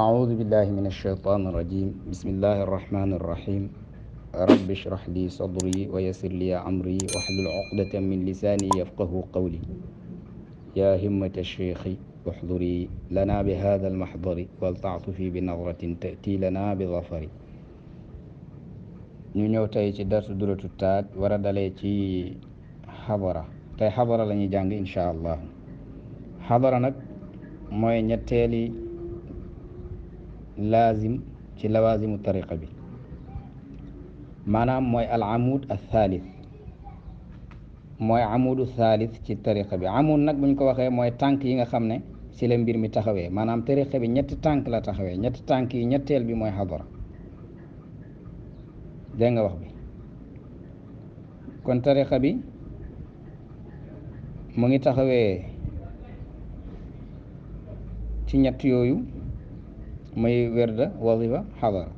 أعوذ بالله من الشيطان الرجيم بسم الله الرحمن الرحيم رب اشرح لي صدري ويسر لي أمري واحلل عقدة من لساني يفقه قولي يا همة الشيخ احضري لنا بهذا المحضر ولتعطفي بنظرة تأتي لنا بظفر ñu ñëw tey ci darsu duratu taat war a dalee ci xadara tey xadara la ñuy jàng incha allah xadara nag mooy ñetteeli laazim ci lawazimu tariqa bi maanaam mooy al amud al thalith mooy amudu thalith ci tariqa bi amud nag buñ ko waxee mooy tànk yi nga xam ne ci la mbir mi taxawee maanaam tariqa bi ñetti tànk la taxawee ñetti tànk yi ñetteel bi mooy xadara dégg nga wax bi kon tariqa bi mu ngi taxawee ci ñett yooyu muy werda wazifa xadara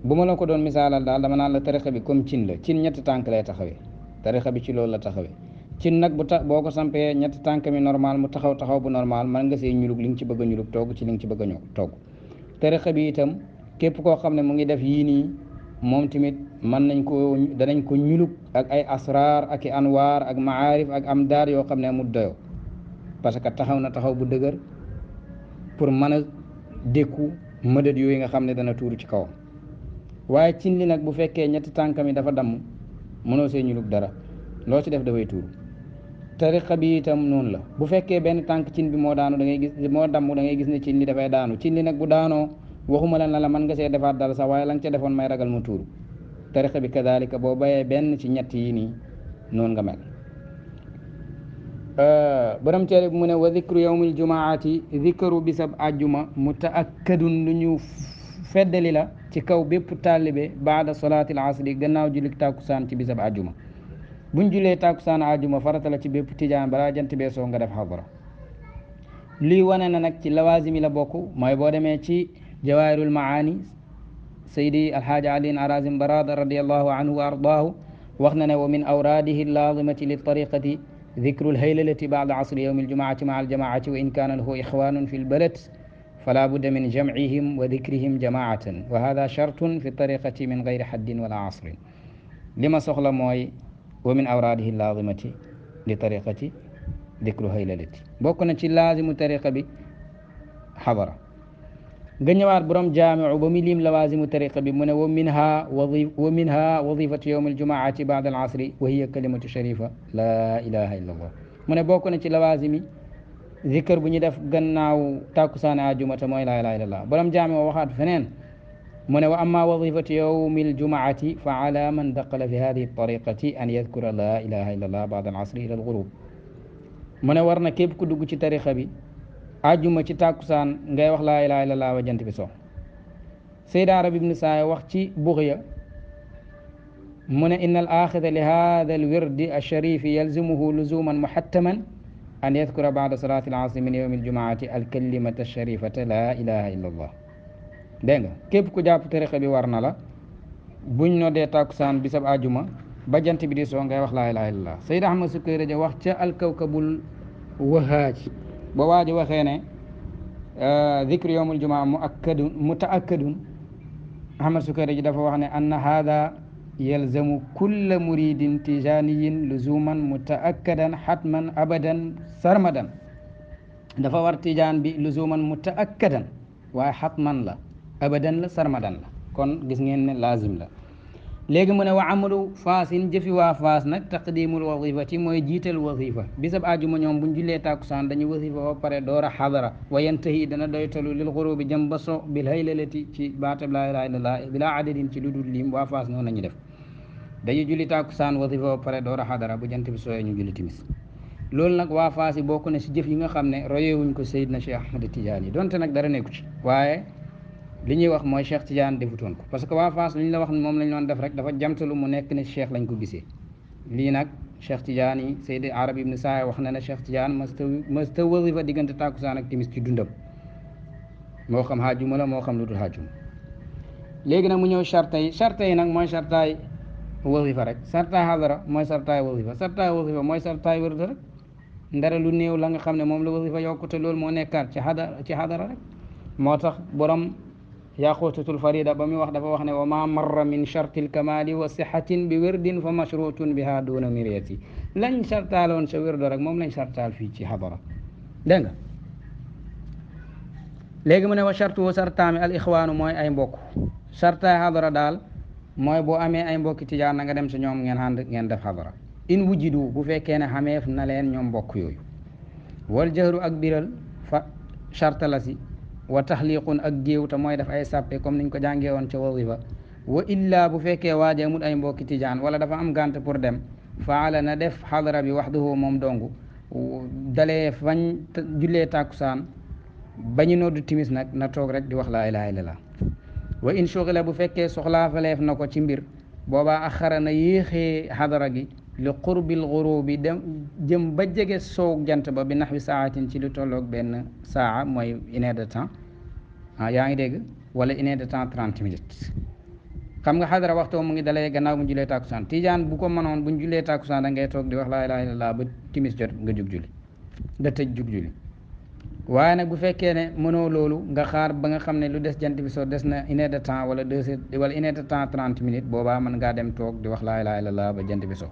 bu ma la ko doon misaalal daal dama naan la tariqa bi comme cin la cin ñetti tànk lay taxawee tariqa bi ci loolu la taxawee cin nag boo ko sampee ñetti tànk mi normal mu taxaw bu normal man nga see ñulug li nga ci bëgg a ñulug togg ci li nga ci bëgg a ñëw togg tariqa bi itam képp koo xam ne mu ngi def yii nii moom tamit danañ ko ñulug ak ay asrar ak i anwaar ak maarif ak am daar yoo xam ne mu doyo parce que taxaw na taxaw bu dëgër pour mën a dékku mëdët yooyu nga xam ne dana tuuru ci kawam waaye cin li nag bu fekkee ñetti tànkam yi dafa damm mënoo see ñulug dara loo ci def dafay tuuru tariqa bi itam noonu la bu fekkee benn tànk cin bi moo daanu da ngay gis moo damm da ngay gis ne cin li dafay daanu cin li nag bu daanoo waxuma la la mën nga see defaat dara sax waaye la nga ca defoon may ragal mu tuuru tariqa bi kadalika boo bayee benn ci ñett yi nii noonu nga mel borom teere bi mu ne wa dikru yawmil jumaati dikru bisab àjjuma mutaakkadun lu ñu feddali la ci kaw bépp taalibe baada solaatil asri gannaaw jullik tàkkusaan ci bisab àjjuma buñ julee tàkkusaan àjjuma farata la ci bépp tijaan balaa jant bee soo nga def xadara lii wane na nag ci lawaazimi la bokk mooy boo demee ci jawaahirul maani saydi alxaaji aliin arazim barada radiallahu anhu wa ardaahu wax na ne wa min awraadihi laazimati li tariqati ذكر الهيللة بعد عصر يوم الجمعة مع الجماعة وإن كان له إخوان في البلد فلا بد من جمعهم وذكرهم جماعة وهذا شرط في الطريقة من غير حد ولا عصر لما سخل موي ومن أوراده اللازمة لطريقة ذكر هيللة بوكنا لازم طريقة بحضر غنيوار بروم جامع وبمليم لوازم طريقة بمن ومنها وظيفة يوم الجمعة بعد العصر وهي كلمة شريفة لا إله إلا الله من بوكنا لوازم ذكر بني دف غناو تاكسان الجمعة ما لا إله إلا الله بروم جامع وخات فنين من وأما وظيفة يوم الجمعة فعلى من دخل في هذه الطريقة أن يذكر لا إله إلا الله بعد العصر إلى الغروب من ورنا كيف كدوغو ci tariqa bi àjjuma ci tàkkusaan ngay wax laa ilaaha illallaah wa jant bi so Sayda Arab ibn Saaya wax ci Bughya mu ne inna al axida li hada al wirdi alsharifi yalzimuhu luzuman muhattaman an yadkura bada salati al asri min yawmi aljumaati alkalimata alsharifata laa ilaha illa allah dégg nga képp ku jàpp tariqa bi war na la buñ noddee tàkkusaan bisab àjjuma ba jant bi di soo ngay wax laa ilaha illallah Sayda Ahmad Sukayri ja wax ca alkawkabul wahaaj ba waa ji waxee ne dikru yawmul jumaa mutaakkadun Ahmad Sukayri ji dafa wax ne anna hada yalzamu kulla muridin tijaniyin luzuman mutaakkadan hatman abadan sarmadan dafa war tijaan bi luzuman mutaakkadan waaye hatman la abadan la sarmadan la kon gis ngeen ne lazim la léegi mu ne wa amalu faasin jëfi waa faas nag taqdimul wazifati mooy jiital wazifa bisab àjjuma ñoom buñ jullee tàkkusaan dañuy wazifa ba pare door a xadara wa yantahi dana doytalu lil xurubi jëm ba so bil haylalati ci baatab laa ilaaha illallah bilaa adadin ci lu dul lim waa faas noonu lañu def dañuy julli tàkkusaan wazifa ba pare door a xadara bu jant bi sooyee ñu julli timis loolu nag waa faas yi bokk na si jëf yi nga xam ne royewuñ ko Seydina Cheikh Ahmad Tidiane yi donte nag dara nekku ci waaye li ñuy wax mooy Cheikh Tidiane defutoon ko parce que waa Fass li ñu la wax moom lañ doon def rek dafa jamtalu mu nekk ne Cheikh lañ ko gisee lii nag Cheikh Tidiane yi Seydi Arab ibn Saaya wax na ne Cheikh Tidiane masta wasifa diggante tàkkusaan ak timis ci dundam moo xam xaajuma la moo xam lu dul xaajuma léegi nag mu ñëw charte yi nag mooy chartaay wasifa rek sartaay xadara mooy sartaay wasifa mooy sartaay wërda rek ndara lu néew la nga xam ne moom la wasifa yokkute loolu moo nekkaat ci xadara rek moo tax borom yaquutatul farida ba muy wax dafa wax ne wa ma marra min charti lkamali wa sixatin bi wirdin fa mashrutun biha duna miriyati lañ sartaaloon sa wirdo rek moom lañ sartaal fii ci xadara dégg nga léegi mu ne wa chartu wa sartaami al ixwaanu mooy ay mbokk sartaay xadara daal mooy boo amee ay mbokki tijaan na nga dem si ñoom ngeen ànd ngeen def xadara in wujidu bu fekkee ne xameef na leen ñoom mbokk yooyu wal jahru ak biral fa charta la si wa taxliqun ak géew te mooy def ay sàppe comme niñ ko jàngee woon ca wazifa wa illa bu fekkee waaje amul ay mbokki tijaan wala dafa am gànt pour dem faala na def xadara bi waxduhu moom dongu dalee fañ jullee tàkkusaan bañu noddu timis nag na toog rek di wax laa ilaha illallah wa in shughila bu fekkee soxlaa faleef na ko ci mbir boobaa axara na yéexee xadara gi li qurbil ghurubi dem jëm ba jege soog jant ba bi naxwi saatin ci lu tolloog benn saa mooy 1 heure de temps yaa ngi dégg wala 1 heure de temps 30 minutes xam nga xadara waxtoo mu ngi dalee gannaaw bu ñu jullee tàkkusaan tijaan bu ko mënoon bu ñu jullee tàkkusaan da ngay toog di wax laa ilaha illallah ba timis jot nga jug julli nga tëj jug julli waaye nag bu fekkee ne mënoo loolu nga xaar ba nga xam ne lu des jant bi soo des na 1 heure de temps wala 2 heures wala 1 heure de temps 30 minutes boobaa mën ngaa dem toog di wax laa ilaha illallah ba jant bi soo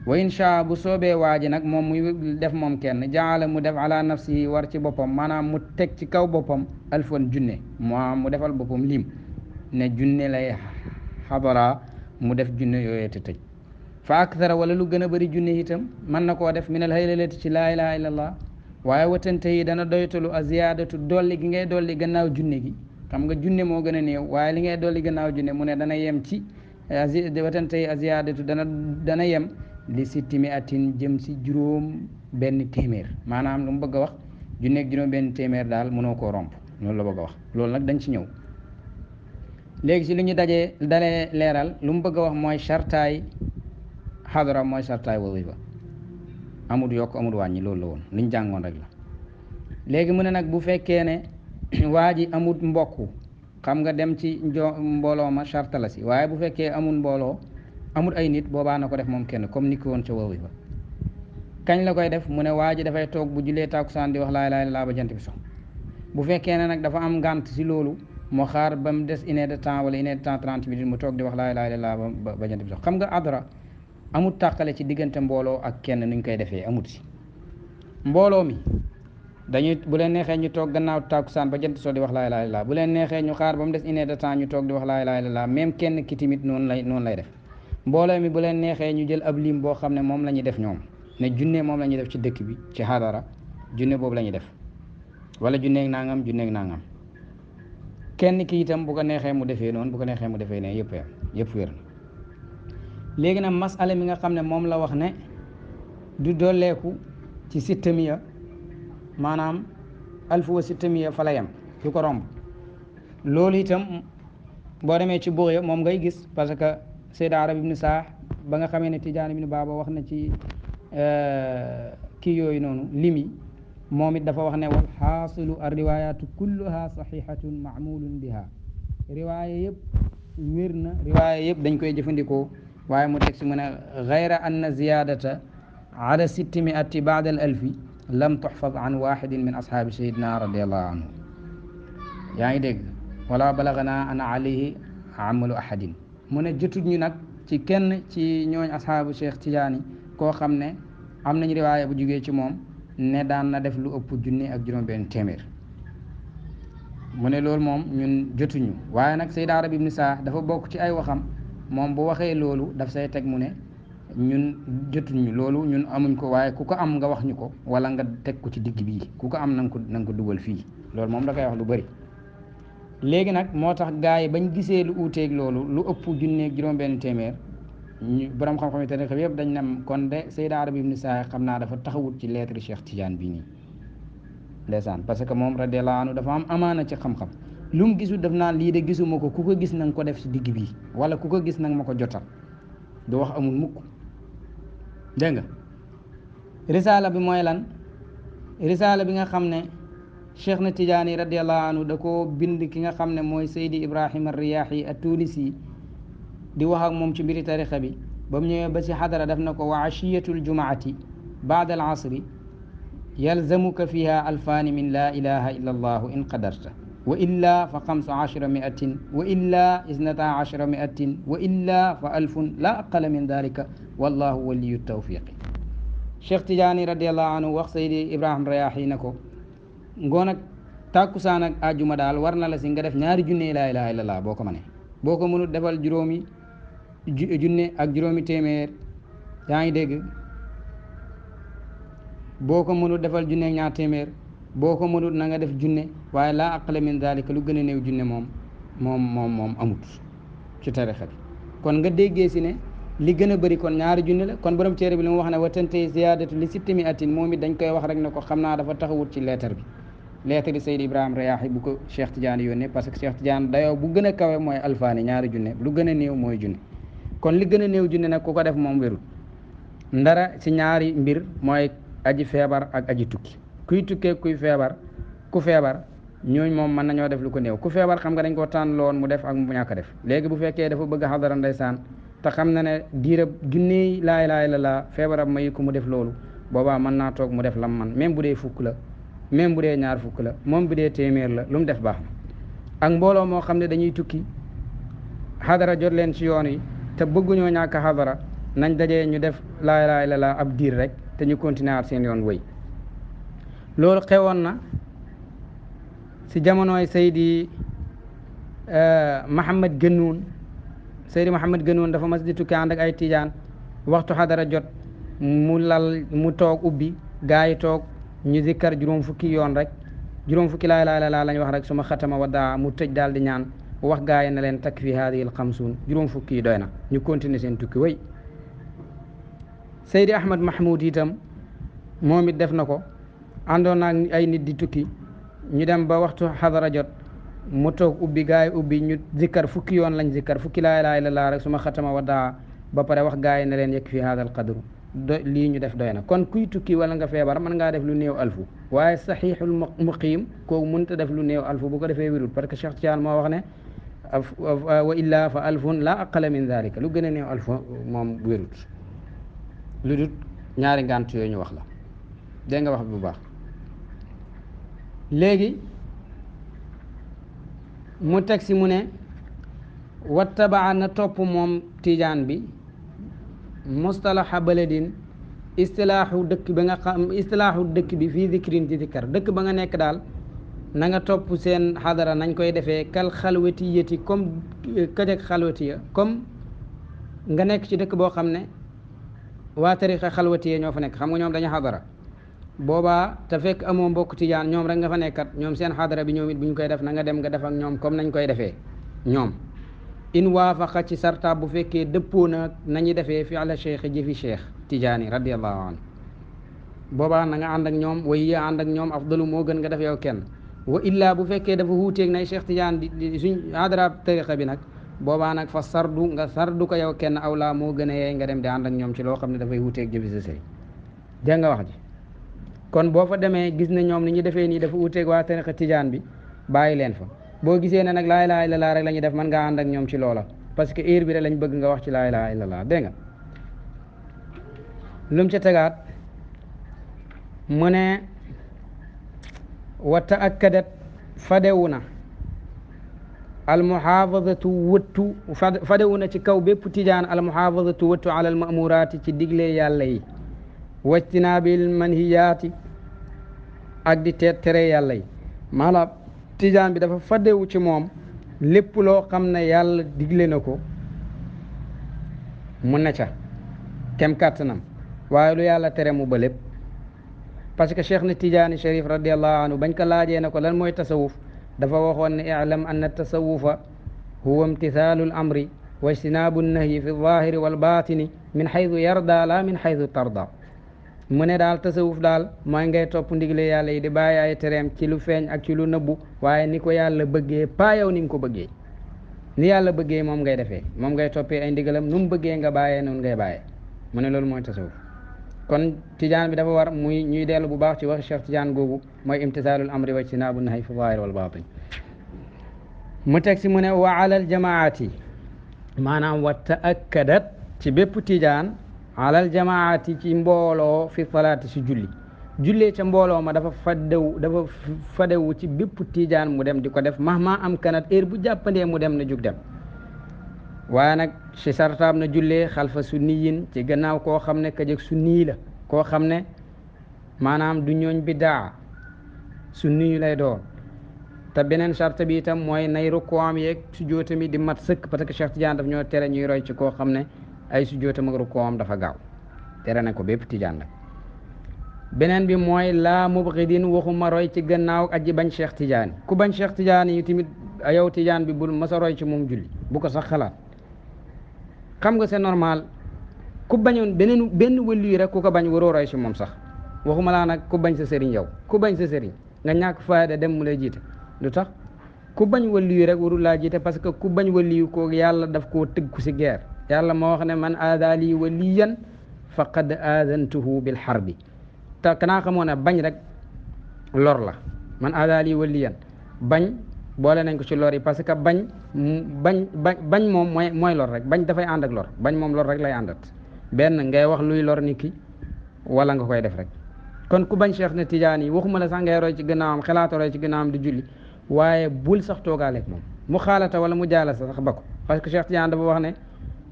wa insha bu soobee waa ji nag moom muy def moom kenn jaala mu def ala nafsihi war ci boppam maanaam mu teg ci kaw boppam alfan junne mu defal boppam lim ne junne lay xadara mu def junne yooyee te tëj fa akthara wala lu gën a bëri junne itam mën na koo def minal haylalati ci laa ilaha illallah waaye watante yi dana doytalu a ziyaadatu dolli gi ngay dolli gannaaw junne gi xam nga junne moo gën a néew waaye li ngay dolli gannaaw junne mu ne dana yem ci watante yi a ziyaadatu dana yem li sittimi atin jëm si juróom benn téeméer maanaam lu mu bëgg a wax junneeg juróom benn téeméer daal mënoo koo romb loolu la bëgg a wax loolu nag dañ ci ñëw léegi si lu ñu dalee leeral lu mu bëgg a wax mooy sartaay xadara mooy sartaay wazifa amul yokk amul wàññi loolu la woon li ñu jàngoon rek la léegi mu ne nag bu fekkee ne waa ji amul mbokk xam nga dem ci mbooloo ma sarta la si waaye bu fekkee amul mbooloo amul ay nit boobaa na ko def moom kenn comme ni ko woon ca wazifa kañ la koy def mu ne waa ji dafay toog bu julee tàkkusaan di wax laa ilaaha illallaah ba jant bi so bu fekkee ne nag dafa am ngànt si loolu mu xaar ba mu des 1 heure de temps wala 1 heure de temps 30 minutes mu toog di wax laa ilaaha illallaah ba jant bi so xam nga adra amut tàqale ci diggante mbooloo ak kenn nuñ koy defee amut si mbooloo mi dañuy bu leen neexee ñu toog gannaaw tàkkusaan ba jant so di wax laa ilaaha illallaah bu leen neexee ñu xaar ba mu des 1 heure de temps ñu toog di wax laa ilaaha illallaah même kenn ki tamit noonu lay def mbooloo mi bu leen neexee ñu jël ab lim boo xam ne moom la ñuy def ñoom ne junne moom la ñuy def ci dëkk bi ci xadara junne boobu la ñuy def wala junneeg nangam kenn ki itam bu ko neexee mu defee noonu bu ko neexee mu defee ne yëpp wér na léegi nag masala mi nga xam ne moom la wax ne du dolleeku ci sittamiya maanaam alfu wa sittamiya fa la yem du ko romb loolu itam boo demee ci buux ya moom ngay gis parce que Seyd Arab ibn Saah ba nga xamee ne Tijaan ibn Baaba wax na ci kii yooyu noonu limi moom it dafa wax ne wal xaasilu ar riwayatu kulluha saxihatun maamulun biha riwaaya yëpp wér na riwaaya yëpp dañ koy jëfandikoo waaye mu teg si mu ne gayra anna ziyadata ala 600 baada al alfi lam tuxfaz an waxidin min ashaabi sayidina radiallahu anhu yaa ngi dégg wala balagana an alayhi amalu ahadin mu ne jotut ñu nag ci kenn ci ñooñ ashaabu Cheikh Tidiane koo xam ne am nañ riwaaya bu jugee ci moom ne daan na def lu ëpp junni ak juróom benn téeméer mu ne loolu moom ñun jotuñu waaye nag Sayyid Arabi ibn Saah dafa bokk ci ay waxam moom bu waxee loolu daf say teg mu ne ñun jotuñu loolu ñun amuñ ko waaye ku ko am nga wax ñu ko wala nga teg ko ci digg bii ku ko am na nga ko dugal fii loolu moom da koy wax lu bëri léegi nag moo tax gars yi bañ gisee lu uuteeg loolu lu ëpp junneeg juróom-benn téeméer ñu borom xam-xam yi tarixa bi yëpp dañ ne kon de Sayyid Arabi ibn Saah xam naa dafa taxawut ci lettre Cheikh Tidiane bii nii ndeysaan parce que moom radiyallahu anhu dafa am amaana ci xam-xam lu mu gisul daf naan lii de gisuma ko ku ko gis na nga ko def ci digg bii wala ku ko gis nag ma ko jotal du wax amul mukk dégg nga risaala bi mooy lan risaala bi nga xam ne Cheikh na Tidiane radiyallahu anhu da koo bind ki nga xam ne mooy Seydi Ibrahima Riyaahi at-Tunisi di wax ak moom ci mbiri tarixa bi ba mu ñëwee ba ci xadara daf na ko wa ashiyatul jumaati baada al asri yalzamuka fiha alfaani min laa ilaha illa allahu in qadarta wa illa fa 15 wa illa 12 wa illa fa 1000 la aqala min dalika wallahu waliyu tawfiqi. Cheikh Tidiane radiallahu anhu wax Seydi Ibrahim Rayahi na ko ngoon ak tàkkusaan ak àjjuma daal war na la si nga def ñaari junne laa ilaha illallah boo ko mënee, boo ko mënut defal juróomi junne ak juróomi téeméer, yaa ngi dégg, boo ko mënut defal junne ak ñaar téeméer, boo ko mënut na nga def junne, waaye laa aqala min dalika lu gën a néew junne moom amut ci tarixa bi. kon nga déggee si ne li gën a bëri kon ñaari junne la. kon borom téere bi li mu wax ne watante ziyaadatu li 600 moom it dañ koy wax rek ne ko xam naa dafa taxawut ci leetar bi, leetar bi Seydi Ibrahima Rayahi bu ko Cheikh Tidiane yónnee, parce que Cheikh Tidiane dayoo bu gën a kawe mooy alfaani ñaari junne, lu gën a néew mooy junne. kon li gën a néew junne nag ku ko def moom wérul ndara si ñaari mbir mooy aji feebar ak aji tukki. kuy tukkee kuy feebar, ku feebar ñooñ moom mën nañoo def lu ko néew. ku feebar xam nga dañ ko tànn loon mu def ak mu ñàkk a def. léegi bu fekkee dafa bëgg a xadara ndeysaan te xam na ne diirab junne laa ilaaha illallaah feebaram mayi ko mu def loolu, boobaa mën naa toog mu def lam man, même bu dee fukk la, même bu dee ñaar fukk la, moom bu dee téeméer la, lu mu def baax na. ak mbooloo moo xam ne dañuy tukki xadara jot leen ci yoon yi te bëgguñoo ñàkk a xadara, nañ dajee ñu def laa ilaaha illallaah ab diir rek te ñu continuer seen yoon wëy. loolu xewoon na si jamonooy Seydi Mahamad Gënnuun. Seydi Mahamad Gënnuun dafa mas di tukki ànd ak ay tijaan, waxtu xadara jot mu toog ubbi, gaa yi toog ñu zikkar juróom fukki yoon rek, juróom fukki laa ilaaha illallaah lañ wax rek, suma xatama waddaa mu tëj daal di ñaan wax gaa yi ne leen takfi haadihi al 50, juróom fukki yi doy na, ñu continuer seen tukki wéy. Seydi Ahmad Mahmoud itam moom it def na ko, àndoon naag ay nit di tukki, ñu dem ba waxtu xadara jot mu toog ubbi, gaa yi ubbi, ñu zikkar fukki yoon lañ zikkar, fukki laa ilaaha illallaah rek, suma xatama waddaa ba pare wax gaa yi ne leen yakfi haadal qadru, lii ñu def doy na. kon kuy tukki wala nga feebar mën ngaa def lu néew alfu, waaye saxiixul muqiim kooku mënut a def lu néew alfu, bu ko defee wérul, parce que Cheikh Tidiane moo wax ne wa illa fa 1000 la aqala min dalika, lu gën a néew alfu moom wérut, lu dut ñaari ngànt yooyu ñu wax la. dégg nga wax bu baax. léegi mu teg si mu ne wattabaa na topp moom tijaan bi mustalaha baladin, istilaahu dëkk ba nga xam, istilaahu dëkk bi fii zikrin ci zikkar, dëkk ba nga nekk daal na nga topp seen xadara nañ koy defee kal xalwatiyati, comme këjëk xalwatiya, comme nga nekk ci dëkk boo xam ne waa tariqa xalwatiya ñoo fa nekk, xam nga ñoom dañu xadara boobaa te fekk amoo mbokk tijaan, ñoom rek nga fa nekkat, ñoom seen xadara bi ñoom it bu ñu koy def na nga dem nga def ak ñoom comme nañ koy defee ñoom. in waafaqa ci sarta bu fekkee dëppoo na nañu defee fi ala cheikh jëfi cheikh Tijaani radiallahu anhu, boobaa na nga ànd ak ñoom, wa hiya ànd ak ñoom afdalu moo gën nga def yow kenn. wa illaa bu fekkee dafa wuuteeg nay cheikh Tijaan di suñ xadara tariqa bi nag, boobaa nag fa sardu ko yow kenn awlaa moo gën a yeey nga dem di ànd ak ñoom ci loo xam ne dafay wuuteeg jëfi sa sëriñ. dégg nga wax ji. kon boo fa demee gis ne ñoom ni ñu defee nii dafa wuuteeg waa tariqa Tijaan bi, bàyyi leen fa. boo gisee ne nag laa ilaaha illallaah rek la ñuy def, mën ngaa ànd ak ñoom ci loola, parce que heure bi rek lañ bëgg nga wax ci laa ilaaha illallaah. dégg nga lu mu ca tegaat mu ne wa taakkadat fadewu na almuhaafadatu wëttu, fadewu na ci kaw bépp tijaan almuhaafadatu wëttu ala almamuraati ci digle yàlla yi, wajtinaabil manhiyaati ak di teet tere yàlla yi. maanaam tijaan bi dafa fadewu ci moom lépp loo xam ne yàlla digle na ko mu ne ca kem kàttanam, waaye lu yàlla tere mu ba lépp. parce que Cheikh na Tijaani Sharif radiallahu anhu bañ ko laajee ne ko lan mooy tasawuf, dafa waxoon ne i'lam anna tasawufa huwa imtithaalu l amri wa ijtinaabu nahyi fi zahiri wal batini min xaytu yarda la min xaytu tarda. mu ne daal tasawuf daal mooy ngay topp ndigle yàlla yi di bàyyi ay tereem ci lu feeñ ak ci lu nëbbu, waaye ni ko yàlla bëggee paa yow ni nga ko bëggee, ni yàlla bëggee moom ngay defee, moom ngay toppee ay ndigalam, nu mu bëggee nga bàyyee noonu ngay bàyyee. mu ne loolu mooy tasawuf. kon tijaan bi dafa war muy ñuy dellu bu baax ci wax Cheikh Tijaan googu, mooy imtisaalul amri wa ijtinaabu nahyi fi zaahir wal baatin. mu teg si mu ne wa alal jamaati, maanaam wa taakkadat ci bépp tijaan alal jamaati ci mbooloo fi salaati si julli, jullee ca mbooloo ma dafa fadewu ci bépp tijaan mu dem di ko def mahma am kanat heure bu jàppandee mu dem na jug dem waaye nag ci sartaab na jullee xalfa sunniyin ci gannaaw koo xam ne ka jëg sunni la koo xam ne maanaam du ñooñ bidaa sunni yu lay doon te beneen charte bi itam mooy nay rukkoo am yeeg sujjóotam yi di mat sëkk parce que Cheikh Tidiane daf ñoo tere ñuy roy ci koo xam ne ay sujjóotam ak rukkoo am dafa gaaw tere na ko bépp Tidiane nag beneen bi mooy laa mubghidin waxuma roy ci gannaaw aji bañ Cheikh Tidiane ku bañ Cheikh Tidiane yi tamit yow Tidiane bi bul masa roy ci moom julli bu ko sax xalaat xam nga c'est normal ku bañoon benn wëllu yi rek ku ko bañ waroo roy ci moom sax waxuma laa nag ku bañ sa sëriñ yow ku bañ sa sëriñ nga ñàkk faayda dem mu lay jiite lu tax ku bañ waliyu rek warul laa jiite parce que ku bañ waliyu ko yàlla daf koo tëggu si guerre yàlla moo wax ne man aada lii waliyan faqad aadantuhu bil harbi te kanaa xamoo ne bañ rek lor la man aada lii waliyan bañ boole nañ ko ci lor yi parce que bañ moom mooy lor rek bañ dafay ànd ak lor bañ moom lor rek lay àndat benn ngay wax luy lor nit ki wala nga koy def rek kon ku bañ Cheikh na Tidiane yi waxuma la sax ngay roy ci gannaawam xalaata roy ci gannaawam di julli waaye bul sax toogaaleeg moom mu xaalata wala mu jaalasa sax ba ko parce que Cheikh Tidiane dafa wax ne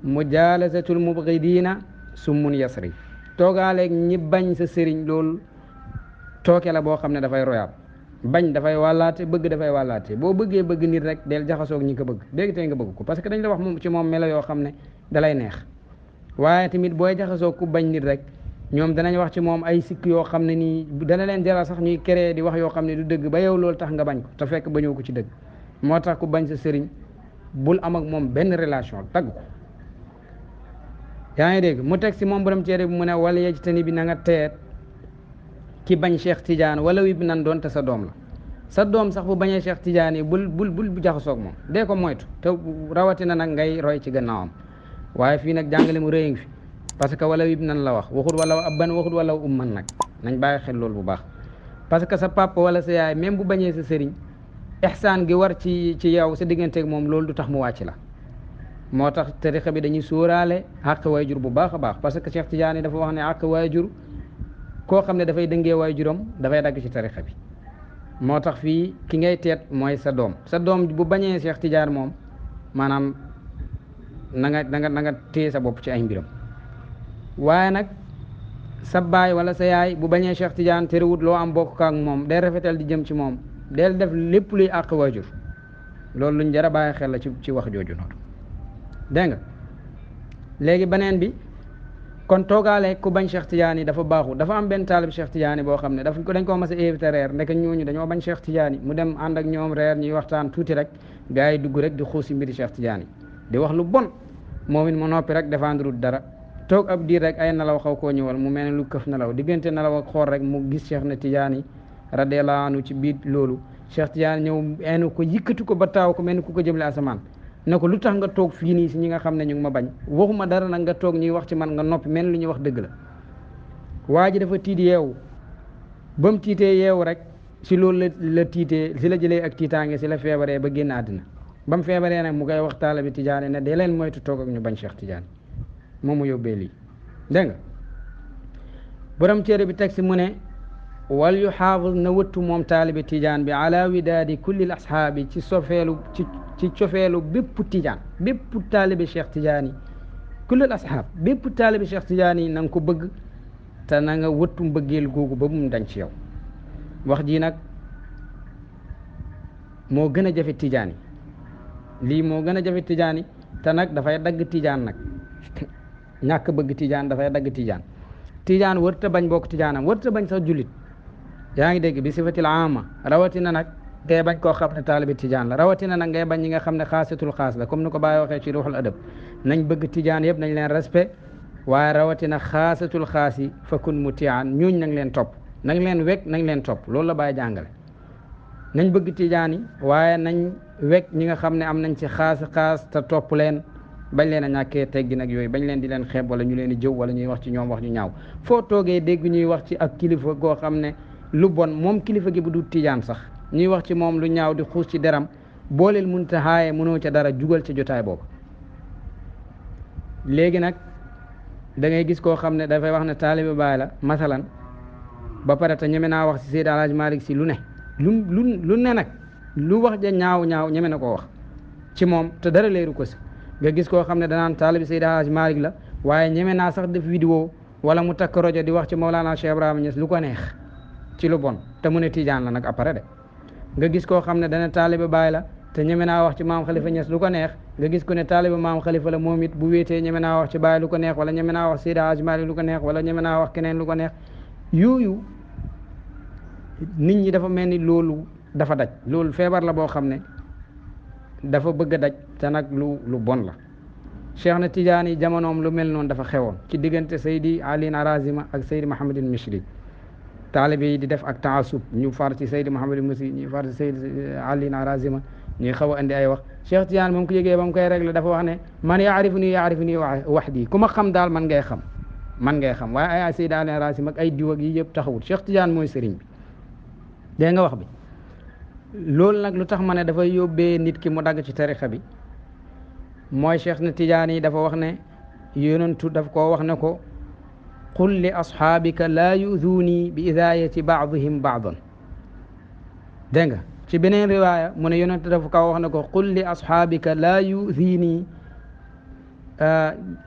mu jaalasatul mubghidina summun yasri toogaaleeg ñi bañ sa sëriñ loolu tooke la boo xam ne dafay royaat bañ dafay wàllaate bëgg dafay wàllaate boo bëggee bëgg nit rek del jaxasoog ñi ko bëgg léegi tey nga bëgg ko parce que dañ la wax moom ci moom melo yoo xam ne dalay neex waaye tamit booy jaxasoog ku bañ nit rek ñoom danañ wax ci moom ay sikk yoo xam ne nii dana leen jaral sax ñuy créer di wax yoo xam ne du dëgg ba yow loolu tax nga bañ ko te fekk bañoo ko ci dëgg moo tax ku bañ sa sëriñ bul am ak moom benn relation tagg ko yaa ngi dégg mu teg si moom borom téere bi mu ne wala yejtani bi na nga teet ki bañ Cheikh Tidiane wala wi bi nan doon te sa doom la sa doom sax bu bañee Cheikh Tidiane yi bul bu jaxasoog moom dee ko moytu te rawatina nag ngay roy ci gannaawam waaye fii nag jàngale mu rëy ngi fi parce que wala wib nan la wax waxut wala abban waxut wala umman nag nañ bàyyi xel loolu bu baax parce que sa papa wala sa yaay même bu bañee sa sëriñ ihsaan gi war ci yow sa digganteeg moom loolu du tax mu wàcc la moo tax tarixa bi dañuy sóoraale àq waajur bu baax a baax parce que Cheikh Tidiane dafa wax ne àq waajur koo xam ne dafay dëngee waajuram dafay dagg ci tarixa bi moo tax fii ki ngay teet mooy sa doom bu bañee Cheikh Tidiane moom maanaam na nga téye sa bopp ci ay mbiram waaye nag sa baay wala sa yaay bu bañee Cheikh Tidiane terewut loo am bokk ak moom day rafetal di jëm ci moom del def lépp luy àq waajur loolu luñ jar a bàyyi xel la ci wax jooju noonu dégg nga léegi beneen bi kon toogaale ku bañ Cheikh Tidiane yi dafa baaxu dafa am benn taalib Cheikh Tidiane boo xam ne dañ koo mas a invité reer ndek ñooñu dañoo bañ Cheikh Tidiane mu dem ànd ak ñoom reer ñuy waxtaan tuuti rek gars yi dugg rek di xuusi mbiri Cheikh Tidiane yi di wax lu bon moom it mu noppi rek défendre dara toog ab diir rek ay nelaw xaw koo ñëwal mu mel ne lu këf nelaw diggante nelaw ak xool rek mu gis Cheikh na Tidiane yi radiyallahu anhu ci biir loolu Cheikh Tidiane ñëw enu ko yëkkati ko ba taaw ko mel ni ku ko jëmle asamaan ne ko lu tax nga toog fii nii si ñi nga xam ne ñu ngi ma bañ waxuma dara nag nga toog ñuy wax ci man nga noppi mel lu ñuy wax dëgg la waa ji dafa tiit yeewu ba mu tiitee yeewu rek si loolu la tiitee si la jëlee ak tiitaange si la feebaree ba génn àddina ba mu feebaree nag mu koy wax taalibe Tidiane ne dee leen moytu toog ak ñu bañ Cheikh Tidiane moom mu yóbbee lii dégg nga borom téere bi teg si mu ne wal yu xaafis na wëttu moom taalibe Tidiane bi ala widaadi kulli ashaabi ci cofeelu bépp Tidiane bépp taalibe Cheikh Tidiane yi kulli ashaab bépp taalibe Cheikh Tidiane yi na nga ko bëgg te na nga wëttu mbëggeel googu ba mu dañ ci yow wax ji nag moo gën a jafe Tidiane yi lii moo gën a jafe Tidiane yi te nag dafay dagg Tidiane nag ñàkk bëgg Tidiane dafay dagg Tidiane wërta bañ bokk Tidiane am wërta bañ sax jullit yaa ngi dégg bi sifatil ama rawatina nag ngay bañ koo xam ne taalibi Tidiane la rawatina nag ngay bañ ñi nga xam ne xaasatul xaas la comme ni ko Baye waxee ci ruuxul adab nañ bëgg Tidiane yëpp nañ leen respect waaye rawatina xaasatul xaas yi fakun mutian ñooñ nañ leen topp nañ leen wekk nañ leen topp loolu la Baye jàngale nañ bëgg Tidiane yi waaye nañ wekk ñi nga xam ne am nañ ci xaas te topp leen bañ leen a ñàkkee teggi nag yooyu bañ leen di leen xeeb wala ñu leen di jëw wala ñuy wax ci ñoom wax ñu ñaaw foo toogee dégg ñuy wax ci ak kilifa goo xam ne lu bon moom kilifa gi bu du Tidiane sax ñuy wax ci moom lu ñaaw di xuus ci deram booleel mun ta xaaye mënoo ca dara jugal ca jotaay boobu léegi nag da ngay gis koo xam ne dafay wax ne taalibe Baay la masalan ba pare te ñeme naa wax si Seydi Alaaji Malick si lu ne lu ne nag lu wax ja ñaaw ñeme na koo wax ci moom te dara leeru ko si nga gis koo xam ne danaan taalibi Seydi Alaaji Malick la waaye ñeme naa sax def vidéo wala mu takk rajo di wax ci Mawlana Cheikh Ibrahima Niass lu ko neex ci lu bon te mu ne tijaan la nag après de nga gis koo xam ne dana taalibe Baay la te ñeme naa wax ci maam Khalifa Niass lu ko neex nga gis ko ne taalibe maam Khalifa la moom it bu wéetee ñeme naa wax ci Baay lu ko neex wala ñeme naa wax Seydi Alaaji Malick lu ko neex wala ñeme naa wax keneen lu ko neex yooyu nit ñi dafa mel ni loolu dafa daj loolu feebar la boo xam ne dafa bëgg a daj te nag lu bon la Cheikh na Tidiane yi jamonoom lu mel noonu dafa xewoon ci diggante Seydi Ali Harazima ak Seydi Mouhamadul Mishri taalibe yi di def ak taasub ñu far ci Seydi Mouhamadul Mishri ñu far ci Seydi Ali Harazima ñuy xaw a andi ay wax Cheikh Tidiane moom ko yëgee ba mu koy réglé dafa wax ne man yaarifuni wahdi ku ma xam daal man ngay xam waaye ay Seydi Ali Harazima ak ay diw ak yi yëpp taxawut Cheikh Tidiane mooy sëriñ bi dégg nga wax bi loolu nag lu tax ma ne dafay yóbbee nit ki mu dagg ci tarixa bi mooy Cheikh na Tidiane yi dafa wax ne yonentu daf koo wax ne ko qul li asxaabika laa yuduuni bi idaayati baadihim baadan dégg nga ci beneen riwaaya mu ne yonentu dafa koo wax ne ko qul li asxaabika laa yudiini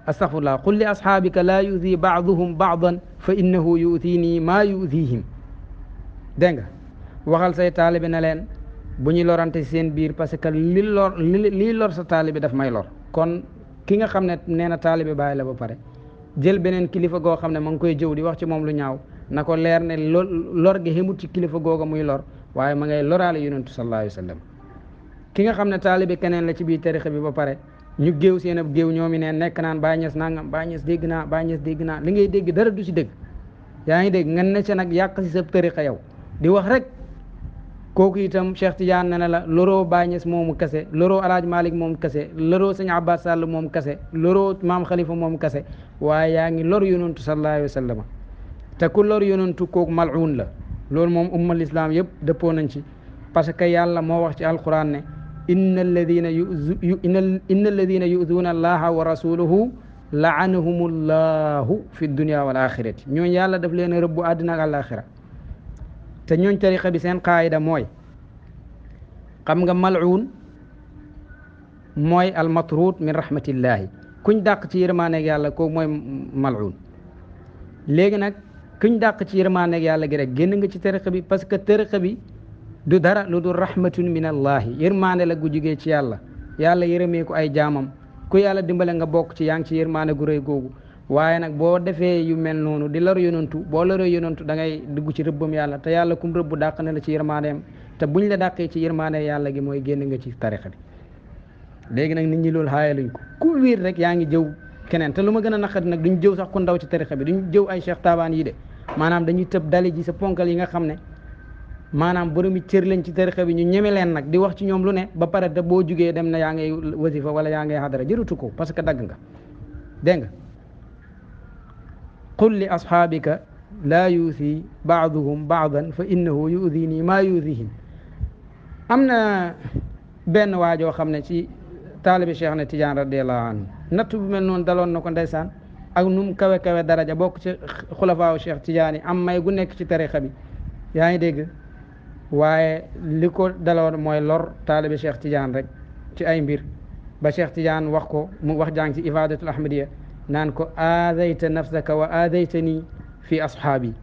astaghfirullah qul li asxaabika laa yudi baaduhum baadan fa innahu yudiini maa yudihim dégg nga waxal say taalibe ne leen bu ñuy lorante seen biir parce que lii lor sa taalibe daf may lor kon ki nga xam ne nee na taalibe Baay la ba pare jël beneen kilifa goo xam ne ma ngi koy jëw di wax ci moom lu ñaaw na ko leer ne lor gi xemut ci kilifa googa muy lor waaye ma ngay loraale yonentu sallallahu alayhi wa sallam ki nga xam ne taalibe keneen la ci biir tarixa bi ba pare ñu géew seen ab géew ñoomi neen nekk naan Baay Ñas nangam Baay Ñas dégg naa li ngay dégg dara du si dégg yaa ngi dégg nga ne ca nag yàq si sa tarixa yow di wax rek kooku itam Cheikh Tidiane ne la loroo Baay Ñas moomu kase loroo Alaaji Malick moomu kase loroo sëñ Abbas Sall moomu kase loroo maam Khalifa moomu kase waaye yaa ngi lor yonantu sallallahu alayhi wa sallam te ku lor yonantu kooku mal'uun la loolu moom ummal islam yëpp dëppoo nañ ci parce que yàlla moo wax ci alquran ne inna alladina yu'duuna allaha wa rasuluhu la'anahumullahu fi dunya wal axirati ñooñu yàlla daf leen a rëbbu àddina ak àlaxira te ñooñ tariqa bi seen qaayida mooy xam nga mal'uun mooy almatruud min rahmatillahi kuñ dàq ci yërmaaneeg yàlla kooku mooy mal'uun léegi nag kuñ dàq ci yërmaaneeg yàlla gi rek génn nga ci tariqa bi parce que tariqa bi du dara lu dul rahmatun min allahi yërmaane la gu jugee ci yàlla yërëmee ko ay jaamam ku yàlla dimbale nga bokk ci yaa ngi ci yërmaane gu rëy googu waaye nag boo defee yu mel noonu di lor yonantu boo loree yonantu da ngay dugg ci rëbbam yàlla te yàlla kum rëbb dàq na la ci yërmaaneem te buñ la dàqee ci yërmaane yàlla gi mooy génn nga ci tariqa bi léegi nag nit ñi loolu xaayaluñ ko ku wiir rek yaa ngi jëw keneen te lu ma gën a naqari nag duñ jëw sax ku ndaw ci tariqa bi duñ jëw ay Cheikh Taabaan yi de maanaam dañuy tëb dali ji sa ponkal yi nga xam ne maanaam boromi cër lañ ci tariqa bi ñu ñeme leen nag di wax ci ñoom lu ne ba pare te boo jugee dem na yaa ngay wasifa wala yaa ngay xadara jërutu ko parce que dagg nga dégg nga qul li asxaabika laa yuusi baaduhum baadan fa innahu yuudini maa yuudihim am na benn waajoo xam ne ci taalibi Cheikh na Tidiane radiallahu anhu natt bu mel noonu daloon na ko ndeysaan ak nu mu kawe daraja bokk ci xulafaaw Cheikh Tidiane yi am may gu nekk ci tariqa bi yaa ngi dégg waaye li ko daloon mooy lor taalibi Cheikh Tidiane rek ci ay mbir ba Cheikh Tidiane wax ko mu wax jàng ci ifadatul ahmadiya naan ko aadayta nafsaka wa aadaytani fi ashaabi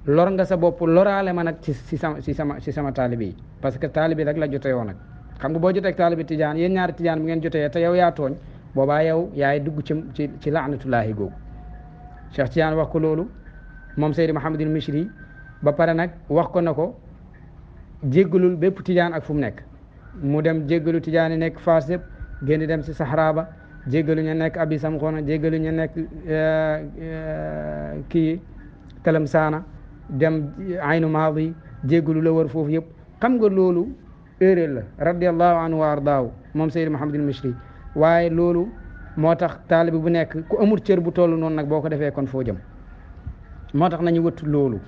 lor nga sa bopp loraale ma nag ci sama taalibe yi parce que taalibe rek la jote yoo nag xam nga boo jotee ak taalibe Tidiane yéen ñaari Tidiane bu ngeen jotee te yow yaa tooñ boobaa yow yaay dugg ci laanatullaahi googu Cheikh Tidiane wax ko loolu moom Seydi Mouhamadul Mishri ba pare nag wax ko na ko jéggalul bépp Tidiane ak fu mu nekk mu dem jéggalu Tidiane yi nekk Faas yëpp génn dem si Sahara ba jéggalu ñu nekk Abi Samxoona jéggalu ñu nekk kii Talam Saana dem Aynu Maadi jéggalu la wër foofu yëpp xam nga loolu erreur la radiallahu anhu wa ardaahu moom Seydi Mouhamadul Mishri waaye loolu moo tax taalibi bu nekk ku amul cër bu toll noonu nag boo ko defee kon foo jëm moo tax nañu wëttu loolu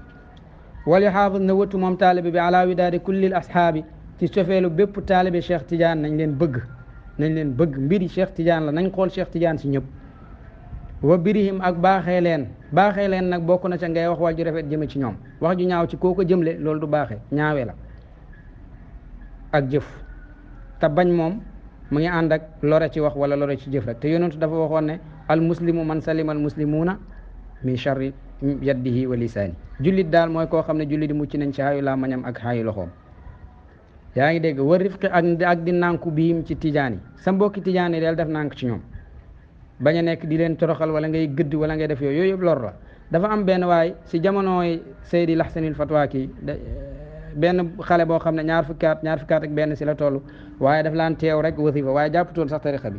wal yuhaafid na wëttu moom taalibi bi ala widaadi kullil ashaabi ci cofeelu bépp taalibi Cheikh Tidiane nañ leen bëgg mbiri Cheikh Tidiane la nañ xool Cheikh Tidiane si ñëpp wa birihim ak baaxee leen nag bokk na ca ngay wax ju rafet jëme ci ñoom. wax ju ñaaw ci koo ko jëmle loolu du baaxee, ñaawee la ak jëf. te bañ moom mu ngi ànd ak lore ci wax wala lore ci jëf rek. te yonentu dafa waxoon ne al muslimu man salima al muslimuuna min charri yaddihi wa lisaani. jullit daal mooy koo xam ne jullit di mucc nañ ci xaayu làmmiñam ak xaayu loxoom. yaa ngi dégg wa rifqi ak di nànku biim ci tijaan yi. sa mbokki tijaan yi del def nànk ci ñoom, bañ a nekk di leen toroxal wala ngay gëdd wala ngay def yooyu yëpp lor la. dafa am benn waay si jamonooy Seydi Laxsanil Fatwa kii benn xale boo xam ne ñaar fukki at ak benn si la toll, waaye daf laan teew rek wasifa, waaye jàpputoon sax tarixa bi,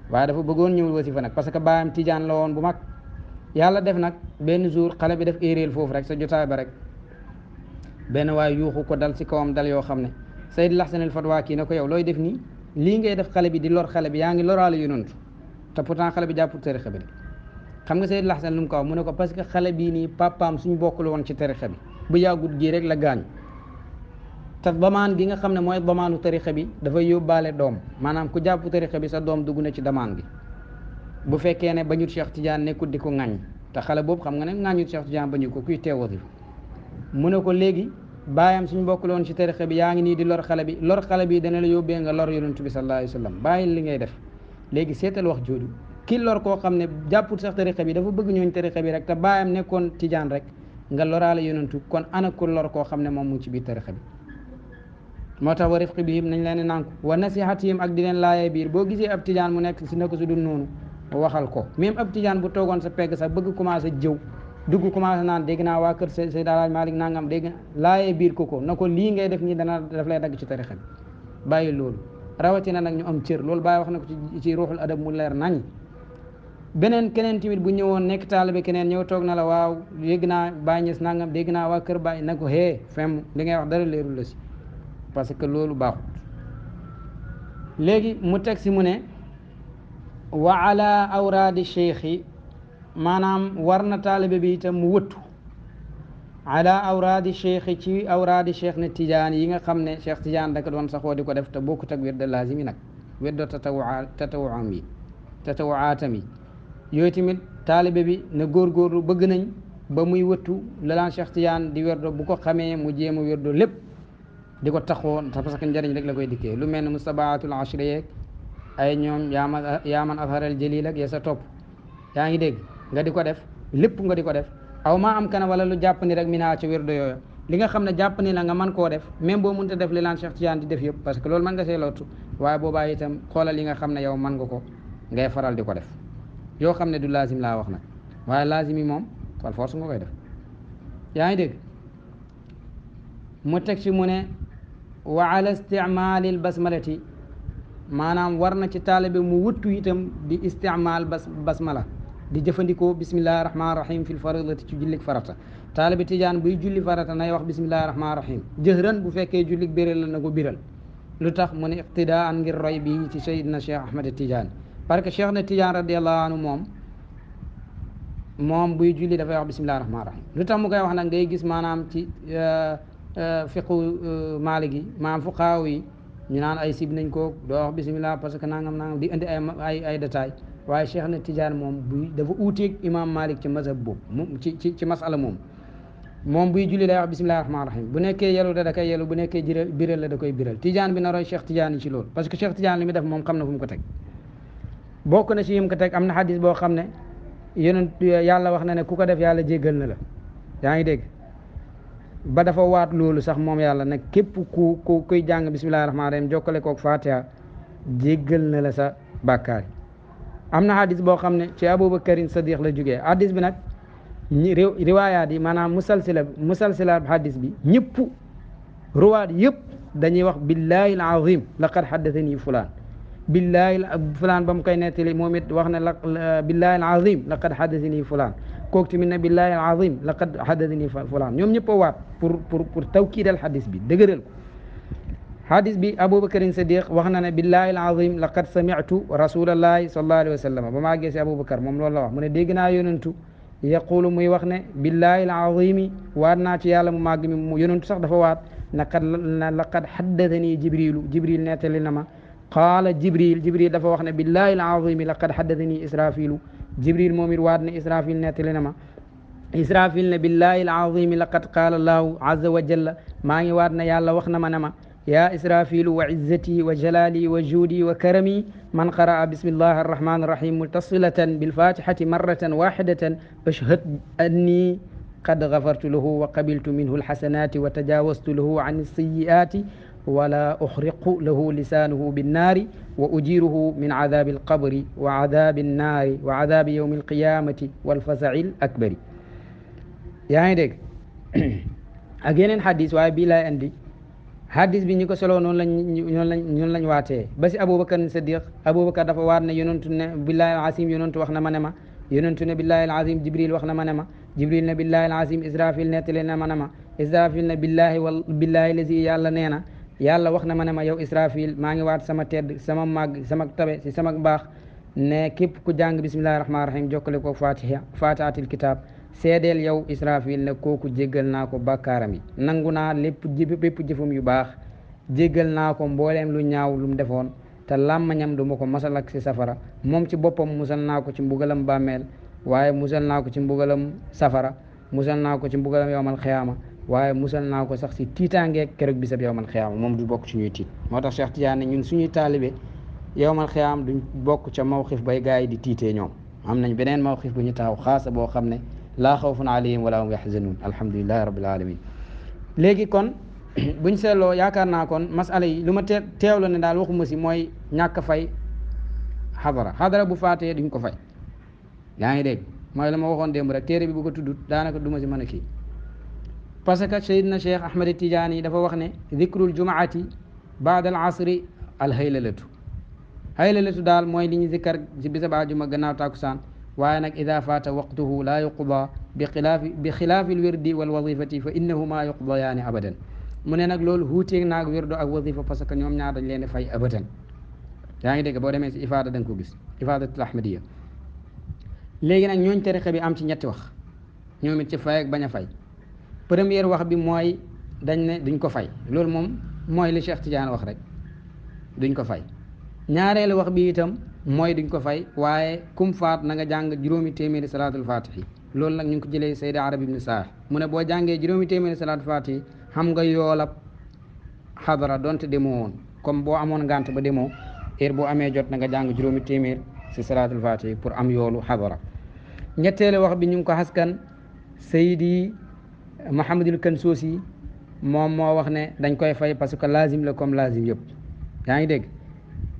waaye dafa bëggoon ñëwul wasifa nag parce que baayam tijaan la woon bu mag. yàlla def nag benn jour xale bi def éeréel foofu rek sa jotaay ba rek benn waay yuuxu ko dal si kawam dal yoo xam ne Seydi Laxsanil Fatwa kii ne ko yow looy def nii, lii ngay def xale bi di lor xale bi, yaa ngi loraale yonantu te pourtant xale bi jàppul tarixa bi de. xam nga Seydi Laxsan lu mu ko wax mu ne ko parce que xale bii nii papaam suñu bokkul woon ci tarixa bi, bu yàggut gii rek la gaañ. te damaan gi nga xam ne mooy damaanu tarixa bi dafay yóbbaale doom, maanaam ku jàpp tarixa bi sa doom dugg na ci damaan gi. bu fekkee ne bañut Cheikh Tidiane nekkut di ko ŋàññ, te xale boobu xam nga ne ŋàññut Cheikh Tidiane bañu ko kuy teew wasifa. mu ne ko léegi baayam suñu bokkul woon ci tarixa bi, yaa ngi nii di lor xale bi dana la yóbbee nga lor yonent bi sallallahu alayhi wa sallam, bàyyi li ngay def. léegi seetal wax jooju, ki lor koo xam ne jàpput sax tarixa bi, dafa bëgg ñooñ tarixa bi rek, te baayam nekkoon tijaan rek, nga loraale yonentu, kon ana ku lor koo xam ne moom mu ngi ci biir tarixa bi. moo tax wa rifqi bihim nañ leen nànku wa nasihatihim ak di leen laayee biir. boo gisee ab tijaan mu nekk si naka su dul noonu waxal ko. même ab tijaan bu toogoon sa pegg sax bëgg commencé jëw dugg commencé naan dégg naa waa kër Seydi Alaaji Maalik nangam, dégg laayee biir ko na ko lii ngay def nii daf lay dagg ci tarixa bi, bàyyi loolu. rawatina nag ñu am cër, loolu bàyyi wax na ko ci ruuxul adab mu leer nañ. keneen tamit bu ñëwoon nekk taalibe keneen ñëw toog na la waaw dégg naa Baay Ñas nangam, dégg naa waa kër Baay, na ko fem li ngay wax dara leerul la si, parce que loolu baaxut. léegi mu teg si mu ne wa ala awraadi cheikh yi, maanaam war na taalibe bi itam mu wëttu ala awraadi cheikh yi, ci awraadi cheikh ne tijaan yi nga xam ne Cheikh Tidiane da ko doon saxoo di ko def te bokkut ak wirda laazim yi nag, wirda tatawuaatam yi yooyu tamit taalibe bi na góorgóorlu. bëgg nañ ba muy wëttu lalaan Cheikh Tidiane di wirdo, bu ko xamee mu jéem a wirdo lépp di ko taxoo, parce que njëriñ rek la koy dikkee. lu mel ne mustabaatul ashri yeeg ay ñoom yaaman azharal jalil ak ya sa topp, yaa ngi dégg, nga di ko def lépp nga di ko def. aw maa am kana wala lu jàpp ni rek minaa ci wirdo yooyu, li nga xam ne jàpp ni la nga mën koo def, même boo mënta def li laan Cheikh Tidiane di def yëpp, parce que loolu mën nga see lottu, waaye boobaa itam xoolal yi nga xam ne yow mën nga ko ngay faral di ko def. yoo xam ne du laazim laa wax nag, waaye laazim yi moom par force nga koy def. yaa ngi dégg mu teg ci mu ne wa ala isticmaalil basmalati, maanaam war na ci taalibe mu wuttu itam di istimaal basmala, di jëfandikoo bismillahi rahmaani rahim fil faridati ci jullik farata. taalibe tijaan buy julli farata nay wax bismillahi rahmaani rahim jëhran, bu fekkee jullik biral la na ko biral. lu tax mu ne iqtidaan ngir roy bi ci Seydina Cheikh Ahmed Tidiane, parce que Cheikh na Tidiane radiallahu anhu moom buy julli dafay wax bismillahi rahmaani rahim. lu tax mu koy wax nag ngay gis maanaam ci fiqu Maalik yi, maanaam fuqaaw yi ñu naan ay sib nañ ko doo wax bismillah parce que nangam di indi ay détails. waaye Cheikh na Tidiane moom dafa uuteeg imam Malik ci mazhab boobu ci masala moom buy julli day wax bismillahi rahmaani rahim. bu nekkee yelu da koy yelu, bu nekkee biral la da koy biral. Tidiane bi na roy Cheikh Tidiane yi ci loolu, parce que Cheikh Tidiane li muy def moom xam na fu mu ko teg. bokk na ci yim ko teg, am na xadis boo xam ne yonent yàlla wax na ne ku ko def yàlla jéggal na la, yaa ngi dégg, ba dafa waat loolu sax moom yàlla nag képp kuy jàng bismillahi rahmaani rahim jokkale kook Fatiha jéggal na la sa bàkkaar. am na hadis boo xam ne ci Abubakarin Sadiq la jógee. hadis bi nag riwaayaat yi maanaam musalsilaat hadis bi ñëpp ruwaat yëpp dañuy wax billahi al azim laqad haddathani fulaan, billahi fulaan ba mu koy nettali moom it wax na billahi al azim laqad haddathani fulaan, kooku tamit ne billahi al azim laqad haddathani fulaan. ñoom ñëpp a waat pour tawkiidal hadis bi, dëgëral ko. hadis bi Abubakarin Sadiq wax na ne billahi al azim laqad sami'tu rasulallahi sallallahu alayhi wa sallam. ba maa gisee Abubakar moom loolu la wax, mu ne dégg naa yonentu yaqulu muy wax ne billahi al azimi waat naa ci yàlla mu màgg mi. mu yonentu sax dafa waat laqad haddathani jibril nettali na ma. qaala jibril dafa wax ne billahi al azimi laqad haddathani israfilu jibril moom it waat ne israfil nettali na ma israfil ne billahi alazimi laqad qaala allahu azza wa jalla maa ngi waat ne yàlla wax na ma ne ma يا إسرافيل وعزتي وجلالي وجودي وكرمي من قرأ بسم الله الرحمن الرحيم متصلة بالفاتحة مرة واحدة أشهد أني قد غفرت له وقبلت منه الحسنات وتجاوزت له عن السيئات ولا أحرق له لسانه بالنار وأجيره من عذاب القبر وعذاب النار وعذاب يوم القيامة والفزع الأكبر يعني ديك أجينن حديث واي بلا عندي hadis bi ñi ko solo noonu lañ waatee ba si aboubacar sadiq aboubacar dafa waat ne yonentu ne billahi alazim yonentu wax na ma ne ma yonentu ne billahi alazim jibril wax na ma ne ma jibril ne billahi alazim israfil nettali na ma ne ma israfil ne billahi lazi yàlla nee na yàlla wax na ma ne ma yow israfil maa ngi waat sama tedd sama màgg sama tabe si sama baax ne képp ku jàng bismillahi rahmani rahim jokkale ko fatihatil kitab seedeel yow israfil ne kooku jéggal naa ko bàkkaaram yi nangu naa bépp jëfum yu baax jéggal naa ko mbooleem lu ñaaw lu mu defoon te làmmañam du ma ko masalak si safara moom ci boppam musal naa ko ci mbugalam bàmmeel waaye musal naa ko ci mbugalam safara musal naa ko ci mbugalam yowmal xiyaama waaye musal naa ko sax si tiitaangeeg keroog bisab yowmal xiyaama moom du bokk ci ñuy tiit moo tax Cheikh Tidiane ñun suñuy taalibe yowmal xiyaama duñ bokk ca mawxif bay gaa yi di tiitee ñoom am nañ beneen mawxif bu ñu taxaw xaasa boo xam ne laa xawfun alayhim wala hum yaxzanuun alhamdulilahi rabbil alamin léegi kon buñ seetloo yaakaar naa kon masala yi lu ma teewlu ne daal waxuma si mooy ñàkk fay xadara bu faatee duñ ko fay yaa ngi dégg mooy la ma waxoon démb rek téere bi bu ko tuddut daanaka duma si mën a kii parce que Seydina Cheikh Ahmed Tidiane yi dafa wax ne zikrul jumaati baada al asri al haylalatu daal mooy li ñu zikkar si bisab àjjuma gannaaw tàkkusaan waaye nag ida faata waqtuhu laa yuqda bi xilaafi lwirdi wal wazifati fa innahuma yuqdayaani abadan mu ne nag loolu huuteeg naag wirdo ak wazifa parce que ñoom ñaar dañ leen di fay abadan yaa ngi dégg boo demee si ifaada da nga ko gis ifaadatul ahmadiya léegi nag ñooñ tariqa bi am ci ñetti wax ñoom it ci fay ak bañ a fay première wax bi mooy dañ ne duñ ko fay loolu moom mooy li Cheikh Tidiane wax rek duñ ko fay ñaareelu wax bi itam mooy duñ ko fay waaye kum faat na nga jàng juróomi téeméeri salaatul faatihi loolu nag ñu ngi ko jëlee Seydi Arabi ibn Saah mu ne boo jàngee juróomi téeméeri salaatul faatihi xam nga yoolab xadara donte demoo woon comme boo amoon ngànt ba demoo heure boo amee jot na nga jàng juróomi téeméer si salaatul faatihi pour am yoolu xadara ñetteelu wax bi ñu ngi ko xaskan Seydi Mahamadul Kansuusi moom moo wax ne dañ koy fay parce que lazim la comme lazim yëpp yaa ngi dégg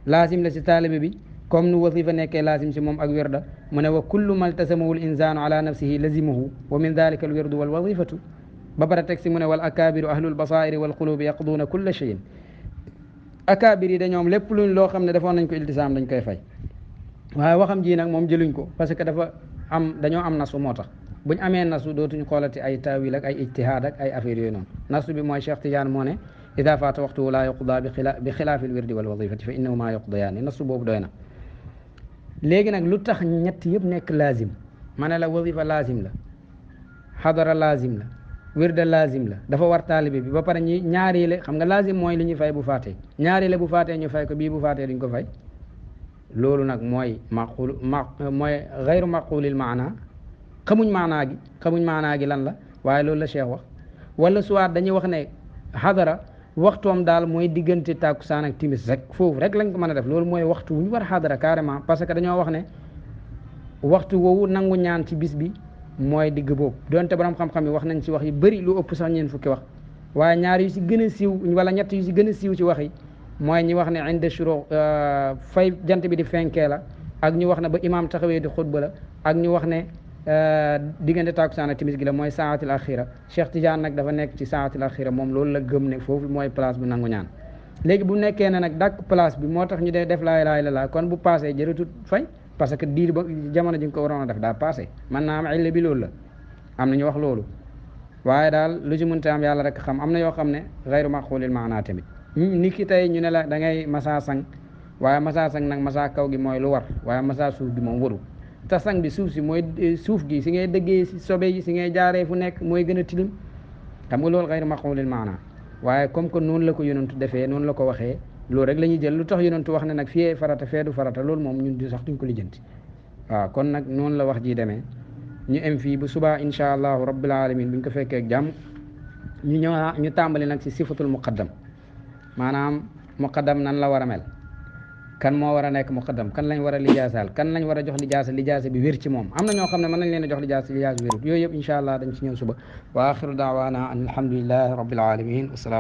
lazim la si taalibe bi comme nu wasifa nekkee lazim si moom ak wirda mu ne wa kullu maltasamahu l insanu ala nafsihi lazimahu wa min dalika al wirdu wal wazifatu ba bara teg si mu ne wal akabiru ahlul basairi wal qulubi yaqduuna kulla cheyin akabir yi dañoom lépp luñ loo xam ne defoon nañ ko iltisaam dañ koy fay waaye waxam ji nag moom jëluñ ko parce que dañoo am nasu moo tax buñ amee nasu dootuñ xoolati ay tawil ak ay ijtihaad ak ay affaire yooyu noonu nasu bi mooy Cheikh Tidiane moo ne ida faata waxtuhu laa yuqda bi xilaafi l wirdi wal wazifati fa innahuma yuqdayaani nasu boobu doy na léegi nag lu tax ñett yëpp nekk lazim ma ne la wazifa lazim la xadara lazim la wirda lazim la dafa war taalibe bi ba pare ñi ñaari la xam nga lazim mooy li ñuy fay bu faatee ñaari la bu faatee ñu fay ko bii bu faatee duñ ko fay loolu nag mooy mooy gayru maqulil maana xamuñ maanaa gi lan la waaye loolu la Cheikh wax wala soit dañuy wax ne xadara waxtoom daal mooy diggante tàkkusaan ak timis rek foofu rek lañ ko mën a def loolu mooy waxtu wu ñu war a xadara carrément parce que dañoo wax ne waxtu woowu nangu ñaan ci bis bi mooy digg boobu donte borom xam-xam yi wax nañ ci wax yu bëri lu ëpp sax ñeen fukki wax waaye ñaar yu si gën a siiw wala ñett yu si gën a siiw ci wax yi mooy ñi wax ne inde shuro fay jant bi di fenkee la ak ñu wax ne ba imaam taxawee di xutba la ak ñu wax ne diggante tàkkusaan ak timis gi la mooy saatil axira Cheikh Tidiane nag dafa nekk ci saatil axira moom loolu la gëm ne foofu mooy place bu nangu ñaan léegi bu nekkee ne nag dàkk place bi moo tax ñu dee def laa ilaaha illallaah kon bu passé jërëtut fay parce que diir ba jamono ji nga ko waroon a def daa passé man naa am illa bi loolu la am na ñu wax loolu waaye daal lu ci mënta am yàlla rek xam am na yoo xam ne gayru maqulil maanaa tamit ni ki tey ñu ne la da ngay masa sang waaye masa sang nag masa kaw gi mooy lu war waaye masa suuf gi moom waru te sang bi suuf si mooy suuf gi si ngay dëggee si sobe yi si ngay jaaree fu nekk mooy gën a tilim xam nga loolu gayru maqulil maanaa waaye comme que noonu la ko yonantu defee noonu la ko waxee loolu rek la ñuy jël lu tax yonantu wax ne nag fii farata fee du farata loolu moom ñun di sax duñ ko lijjanti waaw kon nag noonu la wax ji demee ñu em fii bu subaa insha allahu rabbil alamin bu ñu ko fekkee ak jàmm ñu ñëw ñu tàmbali nag ci sifatul muqaddam maanaam muqaddam nan la war a mel kan moo war a nekk muqaddam kan lañ war a lijaasaal kan lañ war a jox lijaasa bi wér ci moom am na ñoo xam ne mën nañ leen a jox lijaasa wérut yooyu yëpp insha allah dañ ci ñëw suba wa axiru daawaana an alhamdulillahi rabbil alamin wasalaam